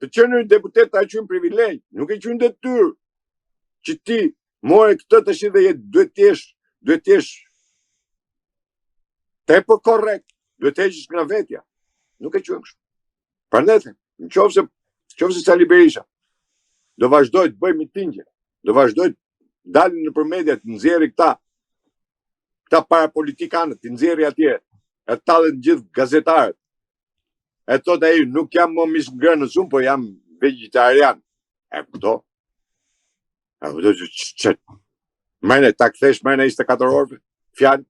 Të qenë deputet ta qenë privilegj, nuk e qenë detyrë që ti more këtë tash dhe duhet të jesh tepër korrekt, duhet të heqësh nga vetja. Nuk e qenë kështu. Prandaj, nëse Sali Berisha do vazhdoj të bëj mitingje, do vazhdoj të dalin nëpër media të nxjerrë këta parapolitikanët, të nxjerrë atje, e tallen gjithë gazetarët. E thot ai, nuk jam më mish ngrënës unë, po jam vegetarian. E këto? E këto që mene, ta kthesh mene 24 orëve, fjalë.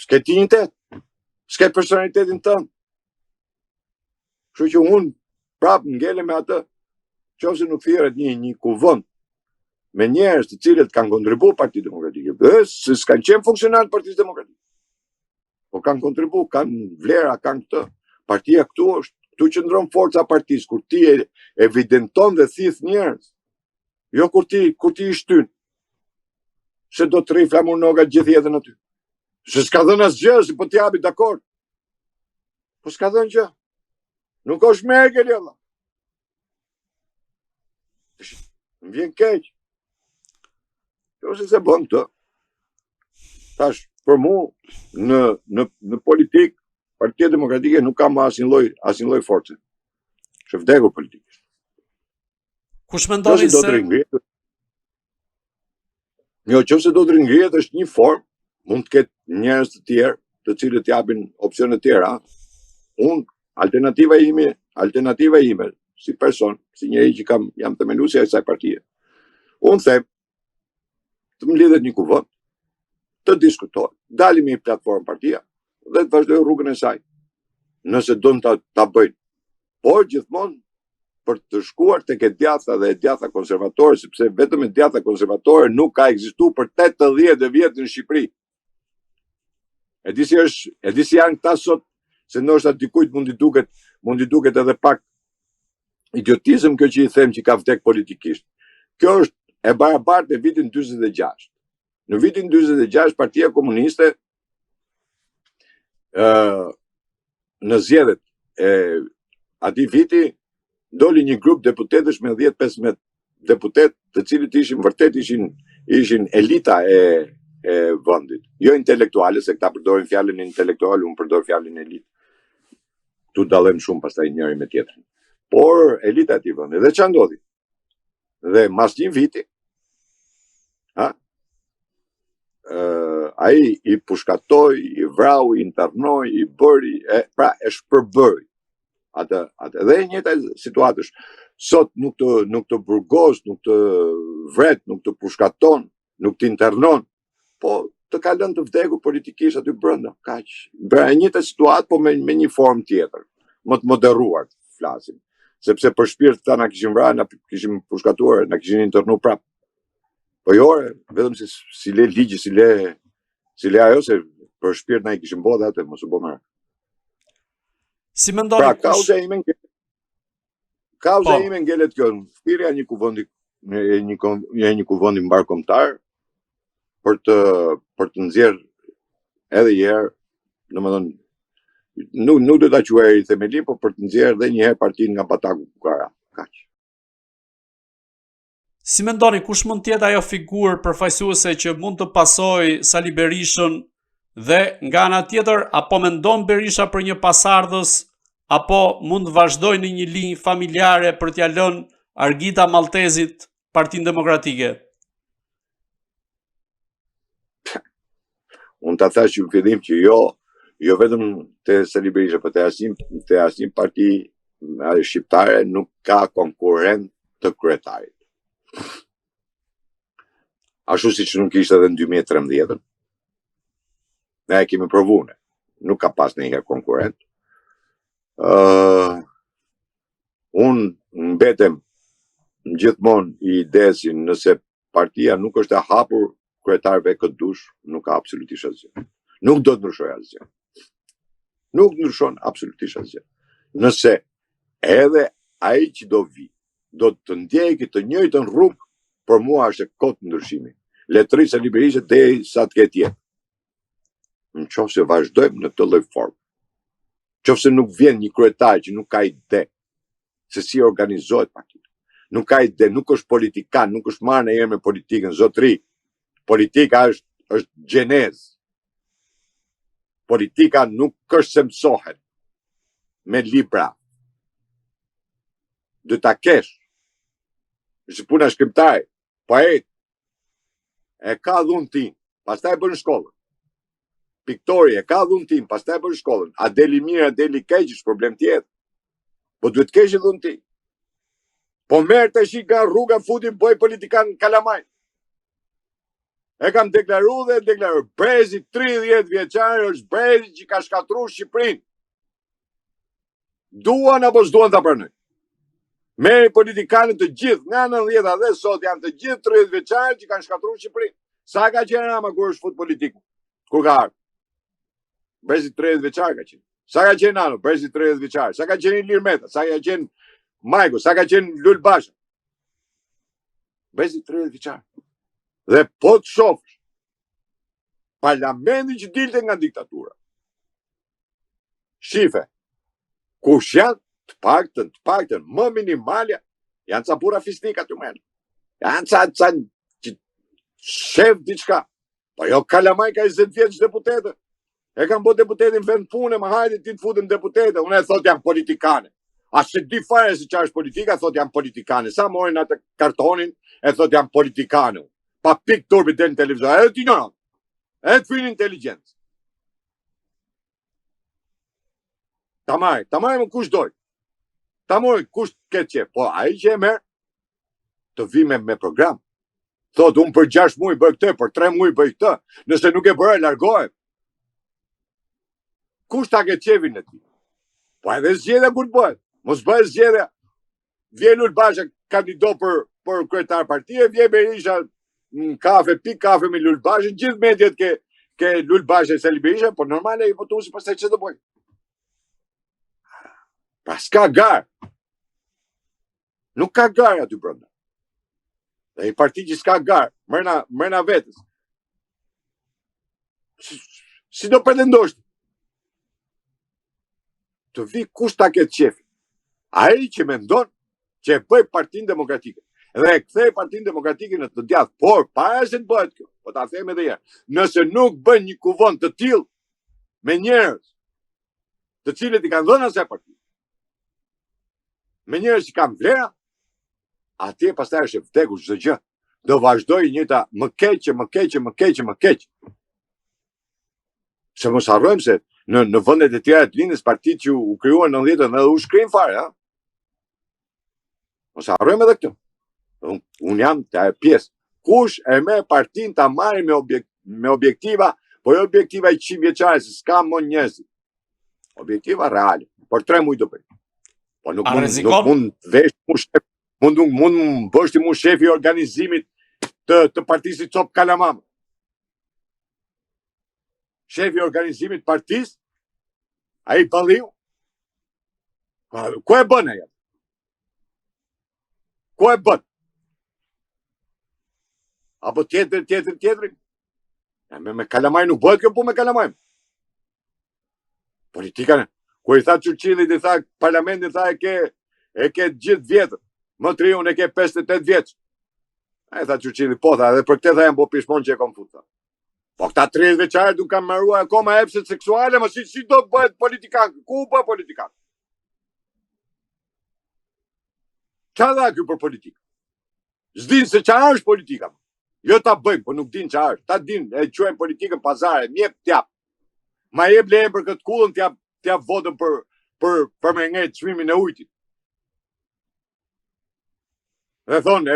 S'ke dignitet, s'ke personalitetin tënd. Kështu që unë prapë ngele me atë, qofse nuk thirret një kuvend me njerëz të cilët kanë kontribuar Partisë Demokratike, se s'kan qenë funksionar të Partisë Demokratike. Po kanë kontribuar, kanë vlera, kanë këtë. Partia këtu është, këtu qëndron forca e partisë, kur ti evidenton dhe thith njerëz. Jo kur ti i shtyn. Se do të rri flamur noga gjithë jetën aty. Se s'ka dhënë asgjë, se po t'japi dakord. Po s'ka dhënë gjë. Nuk është Merkel, jalla. Më vjen keq. Ose se bën këtë. Tash, për mu, në politik, Partia Demokratike nuk ka më asnjë lloj force. Është vdekur politikisht. Kush mendoni se nëse do të ringrihet është një formë, mund të ketë njerëz të tjerë, të cilët japin opsione të tjera. Unë alternativa ime si person, si njeri që jam themeluesi i kësaj partie. Unë them të më lidhet një kuvend, të diskutojë, dalim një platformë partia dhe të vazhdojë rrugën e saj. Nëse don ta bëjnë. Por gjithmonë për të shkuar tek e djatha dhe e djatha konservatore, sepse vetëm e djatha konservatore nuk ka ekzistuar për 80 vjet në Shqipëri. E di si janë këta sot, se ndoshta dikujt mund i duket edhe pak idiotizëm kjo që i them që ka vdek politikisht. Kjo është e barabartë me vitin 46. Në vitin 46 Partia Komuniste në zgjedhjet e atij viti doli një grup deputetësh me 10-15 deputet, të cilët ishin elita e vendit. Jo intelektuale, se këta përdorin fjalën intelektual, unë përdor fjalën elit. Tu dallojmë shumë pastaj njëri me tjetrin. Por elita e atij vendi. Dhe ç'a ndodhi? Dhe mas një viti, ai i pushkatoi, i vrau, i internoi, i bëri, e shpërbëri. Atë dhe e njëjta situatë është. Sot nuk të burgos, nuk të vret, nuk të pushkaton, nuk të internon, po të ka lënë të vdekur politikisht aty brenda. Kaq. Bëra e njëjta situatë, po me një formë tjetër, më të moderuar, flasim. Sepse për shpirt ta na kishin vrarë, na kishin pushkatuar, na kishin internuar prap. Po jo, vetëm si le ligji, si le ajo, se për shpirt na i kishin bodhe atë, mos u bë më. Si mendoni pra, kauza ime ngelet kjo, thirrja një kuvendi mbarkombëtar për të nxjerrë edhe një herë, domethënë nuk do ta quaj themelin, por për të nxjerrë edhe një herë partinë nga bataku Kukara. Kaq. Si mendoni kush mund të jetë ajo figurë përfaqësuese që mund të pasojë Sali Berishën dhe nga ana tjetër apo mendon Berisha për një pasardhës apo mund të vazhdojë në një linjë familjare për t'ia lënë Argita Maltezit Partinë Demokratike? Unë ta thash në fillim që jo vetëm te Sali Berisha, por te asnjë parti shqiptare nuk ka konkurrent të kryetarit. Ashtu siç nuk ishte edhe në 2013. Ne e kemi provuar. Nuk ka pas ndonjëherë konkurrent. Unë mbetem gjithmonë i idesi nëse partia nuk është e hapur kryetarëve këtë dush, nuk ka absolutisht asgjë. Nuk do të ndryshojë asgjë. Nuk ndryshon absolutisht asgjë. Nëse edhe ai që do vi, do të ndjejë të njëjtën rrugë, për mua është e kotë ndryshimi. Letëri Sali Berisha derisa të ketë jetë. Nëse vazhdojmë në këtë lloj forme. Nëse nuk vjen një kryetar që nuk ka ide, se si organizohet partita. Nuk ka ide, nuk është politikan, nuk është marrë në herë me politikën, zotri. Politika është gjenezë. Politika nuk është se mësohet me libra. Dhe ta kesh. Është puna shkrimtari, poet, e ka dhunë tim, pastaj bën shkollën. Piktori e ka dhunë tim, pastaj bën shkollën. A deli mirë, a deli keq, është problem tjetër. Po duhet kesh dhunë tim. Po merë të shi nga rruga futin bëj politikan kalamaj. E kam deklaru dhe deklaru. Brezi 30 vjeçar është brezi që ka shkatru Shqipërinë. Duan apo s'duan ta pranoj. Merë politikanët të gjithë, nga 90 dhe sot janë të gjithë 30 vjeçar që kanë shkatru Shqipërinë. Sa ka qenë Rama kur është fut politikë? Kur ka ardhur? Brezi 30 vjeçar ka qenë. Sa ka qenë Nano? Brezi 30 vjeçar. Sa ka qenë Ilir Meta? Sa ka qenë Majko? Sa ka qenë Lul Basha? Brezi 30 vjeçar. Dhe po të shofsh parlamenti që dilte nga diktatura. Shife, kush janë të paktën më minimalja, janë ca pura fisnika të menë. Janë ca që shef diçka. Po jo kalamaj ka 20 vjeç deputete. E kam bo deputetin vend pune, më hajde ti të futem deputete. Unë e thot janë politikane. A se di fare se qa është politika, thot janë politikane. Sa morin atë kartonin, e thot janë politikane. Pa pik turbi del në televizor. Edhe ti ignorant. Edhe të finë inteligencë. Ta marrë më kush doj. Ta marrë kush këtë qef. Po a i që e merë, të vi me program. Thot, unë për 6 muaj bëj këtë, për 3 muaj bëj këtë. Nëse nuk e bërë, largohet. Kush ta këtë qefin në ti? Po edhe zgjedhja kur të bëhet. Mos bëhet zgjedhja. Vjen Lul Basha kandido për kryetar partie, vjen Berisha në kafe, pik kafe me Lul Basha, gjithë mediat ke Lul Basha e Sali Berisha, po normale i votuesi pastaj që të bëj. Pra s'ka garë. Nuk ka garë aty brenda. Dhe i parti që s'ka garë, mërna vetës. Si do pretendosh? Të vi kush ta ketë qefi. Ai që mendon që e bëj Partinë Demokratike. Dhe e kthej Partinë Demokratike në të djathtë, por para se të bëhet kjo, po ta them edhe herë, nëse nuk bën një kuvon të tillë me njerëz të cilët i kanë dhënë asaj parti, me njerëz që kanë vlera, atje pastaj është e vdekur çdo gjë. Do vazhdoj njëta më keq. Se mos harrojmë se në vendet e tjera të lindës partitë që u krijuan në 90-të dhe u shkrin fare, ha. Mos harrojmë edhe këtë. Unë jam të pjesë. Kush e me partinë ta marrë me objektiva, po jo objektiva i 100 vjeçare, se s'ka më njerëzit. Objektiva reale. Por 3 muaj do bëj. Po nuk mund vesh mu shef, mund bësh ti mu shefi i organizimit të partisë Cop Kalamam. Shefi i organizimit partisë, ai balliu. Ku e bën ajo? Ku e bën? Apo tjetër? Me Kalamaj nuk bëhet kjo punë me Kalamaj. Politika, ku i tha Churchillit, i tha parlamentin, tha e ke gjithë vjetër. Më të ri, unë e ke 58 vjeç. A i tha Churchillit, po tha, dhe për këtë tha jam po pishmon që e kom fut. Po këta 30 vjeçare du kam marrua akoma epset seksuale, më si do të bëhet politikan? Ku bëhet politikan? Qa dha kjo për politikë? S'din se qa është politika. Jo ta bëjmë, po nuk din qa është. Ta din, e quajmë politikën pazare, mjep t'jap. Ma jep lejnë për këtë kullën, t'jap votën për me ngejtë çmimin e ujtit. Dhe thonë,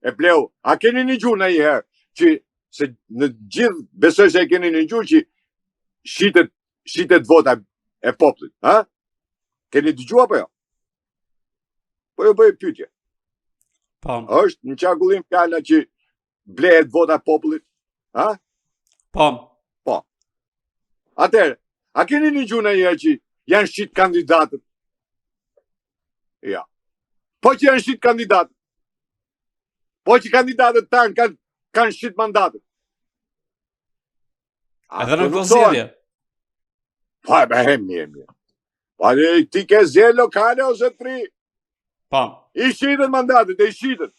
e bleu, a keni një gjuhë në i herë, që se në gjithë, besoj se e keni një gjuhë që shitet vota e poplit, ha? Keni dëgjuar apo jo? Po jo bëj pyetje. Po. Është në qarkullim fjala që blehet vota popullit, ha? Po. Po. Atëherë, a keni një gjuhë në i herë që janë shit kandidatët? Ja. Po që janë shit kandidatët. Po që kandidatët tanë kanë shit mandatët. Edhe në këtë zgjedhje. Po, mirë. Po, ti ke zgjedhje lokale ose tri? Pam. I shiten mandatet, i shiten.